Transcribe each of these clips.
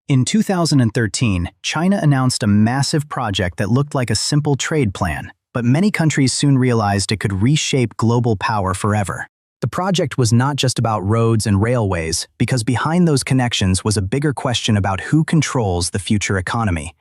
In 2013, China announced a massive project that looked like a simple trade plan, but many countries soon realized it could reshape global power forever. The project was not just about roads and railways, because behind those connections was a bigger question about who controls the future economy.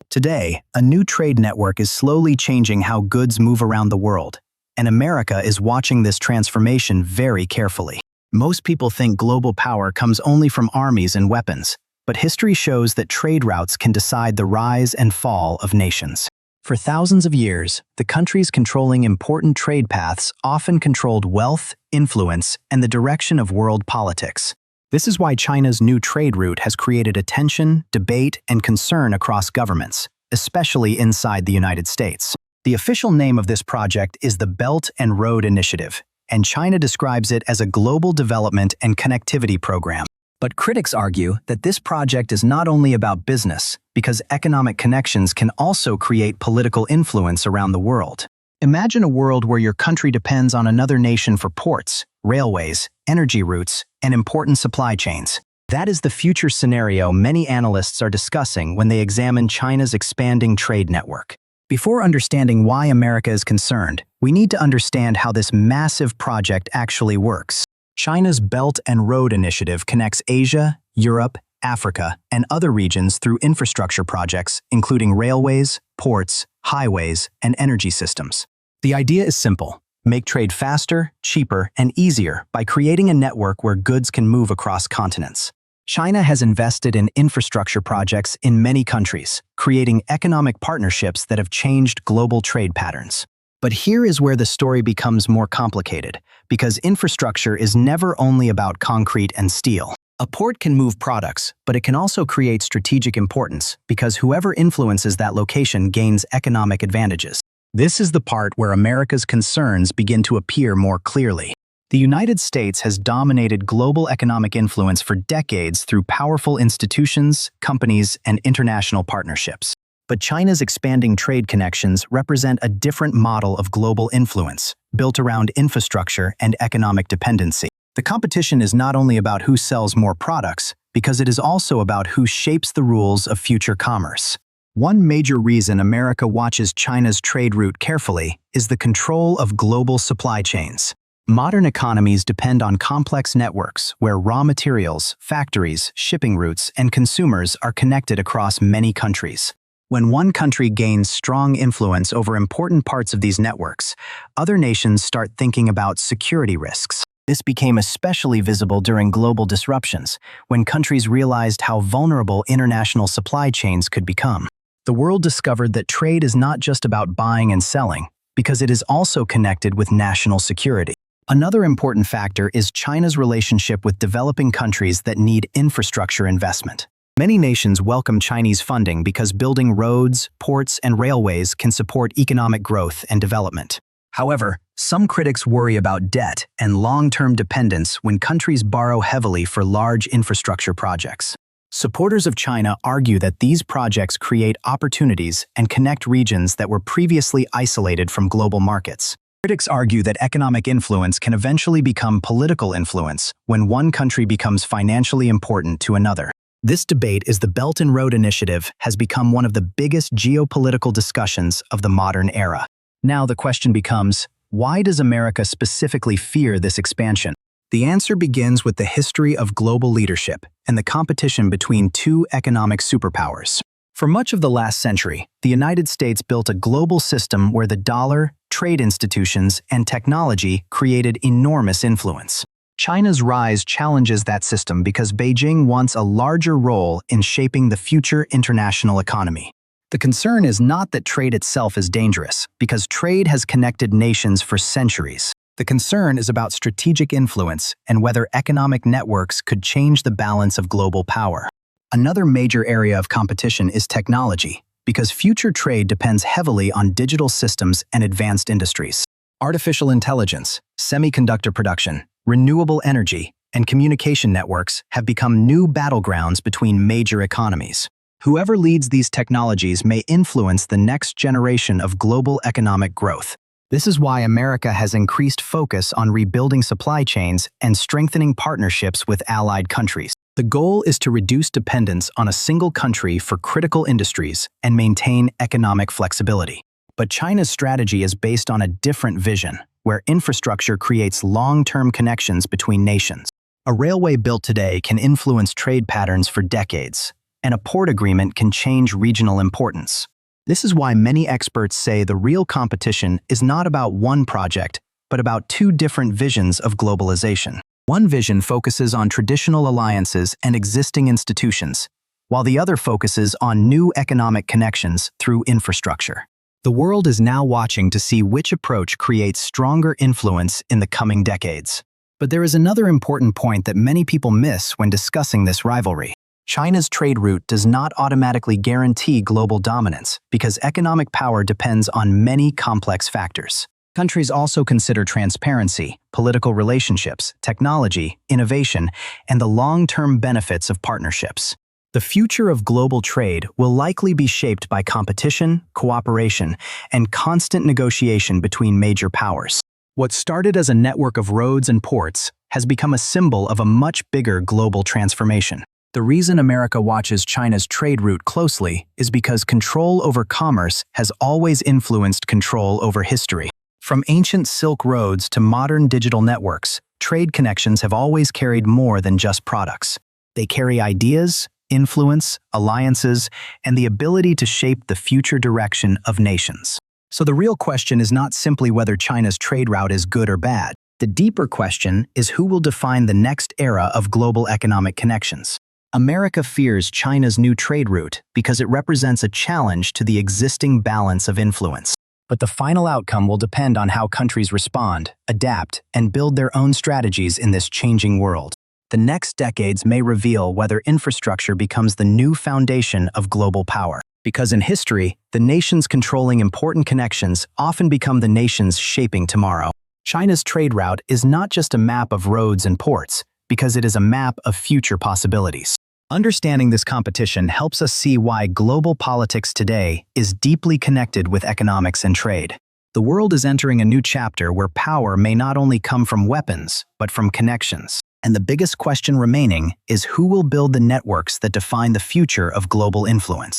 Today, a new trade network is slowly changing how goods move around the world, and America is watching this transformation very carefully. Most people think global power comes only from armies and weapons, but history shows that trade routes can decide the rise and fall of nations. For thousands of years, the countries controlling important trade paths often controlled wealth, influence, and the direction of world politics. This is why China's new trade route has created attention, debate, and concern across governments, especially inside the United States. The official name of this project is the Belt and Road Initiative, and China describes it as a global development and connectivity program. But critics argue that this project is not only about business, because economic connections can also create political influence around the world. Imagine a world where your country depends on another nation for ports, railways, energy routes, and important supply chains. That is the future scenario many analysts are discussing when they examine China's expanding trade network. Before understanding why America is concerned, we need to understand how this massive project actually works. China's Belt and Road Initiative connects Asia, Europe, Africa, and other regions through infrastructure projects, including railways, ports, highways, and energy systems. The idea is simple: make trade faster, cheaper, and easier by creating a network where goods can move across continents. China has invested in infrastructure projects in many countries, creating economic partnerships that have changed global trade patterns. But here is where the story becomes more complicated, because infrastructure is never only about concrete and steel. A port can move products, but it can also create strategic importance, because whoever influences that location gains economic advantages. This is the part where America's concerns begin to appear more clearly. The United States has dominated global economic influence for decades through powerful institutions, companies, and international partnerships. But China's expanding trade connections represent a different model of global influence, built around infrastructure and economic dependency. The competition is not only about who sells more products, because it is also about who shapes the rules of future commerce. One major reason America watches China's trade route carefully is the control of global supply chains. Modern economies depend on complex networks where raw materials, factories, shipping routes, and consumers are connected across many countries. When one country gains strong influence over important parts of these networks, other nations start thinking about security risks. This became especially visible during global disruptions, when countries realized how vulnerable international supply chains could become. The world discovered that trade is not just about buying and selling, because it is also connected with national security. Another important factor is China's relationship with developing countries that need infrastructure investment. Many nations welcome Chinese funding because building roads, ports, and railways can support economic growth and development. However, some critics worry about debt and long-term dependence when countries borrow heavily for large infrastructure projects. Supporters of China argue that these projects create opportunities and connect regions that were previously isolated from global markets. Critics argue that economic influence can eventually become political influence when one country becomes financially important to another. This debate is the Belt and Road Initiative has become one of the biggest geopolitical discussions of the modern era. Now the question becomes, why does America specifically fear this expansion? The answer begins with the history of global leadership and the competition between two economic superpowers. For much of the last century, the United States built a global system where the dollar, trade institutions, and technology created enormous influence. China's rise challenges that system because Beijing wants a larger role in shaping the future international economy. The concern is not that trade itself is dangerous, because trade has connected nations for centuries. The concern is about strategic influence and whether economic networks could change the balance of global power. Another major area of competition is technology, because future trade depends heavily on digital systems and advanced industries. Artificial intelligence, semiconductor production, renewable energy, and communication networks have become new battlegrounds between major economies. Whoever leads these technologies may influence the next generation of global economic growth. This is why America has increased focus on rebuilding supply chains and strengthening partnerships with allied countries. The goal is to reduce dependence on a single country for critical industries and maintain economic flexibility. But China's strategy is based on a different vision, where infrastructure creates long-term connections between nations. A railway built today can influence trade patterns for decades, and a port agreement can change regional importance. This is why many experts say the real competition is not about one project, but about two different visions of globalization. One vision focuses on traditional alliances and existing institutions, while the other focuses on new economic connections through infrastructure. The world is now watching to see which approach creates stronger influence in the coming decades. But there is another important point that many people miss when discussing this rivalry. China's trade route does not automatically guarantee global dominance because economic power depends on many complex factors. Countries also consider transparency, political relationships, technology, innovation, and the long-term benefits of partnerships. The future of global trade will likely be shaped by competition, cooperation, and constant negotiation between major powers. What started as a network of roads and ports has become a symbol of a much bigger global transformation. The reason America watches China's trade route closely is because control over commerce has always influenced control over history. From ancient Silk Roads to modern digital networks, trade connections have always carried more than just products. They carry ideas, influence, alliances, and the ability to shape the future direction of nations. So the real question is not simply whether China's trade route is good or bad. The deeper question is who will define the next era of global economic connections. America fears China's new trade route because it represents a challenge to the existing balance of influence. But the final outcome will depend on how countries respond, adapt, and build their own strategies in this changing world. The next decades may reveal whether infrastructure becomes the new foundation of global power. Because in history, the nations controlling important connections often become the nations shaping tomorrow. China's trade route is not just a map of roads and ports, because it is a map of future possibilities. Understanding this competition helps us see why global politics today is deeply connected with economics and trade. The world is entering a new chapter where power may not only come from weapons, but from connections. And the biggest question remaining is who will build the networks that define the future of global influence.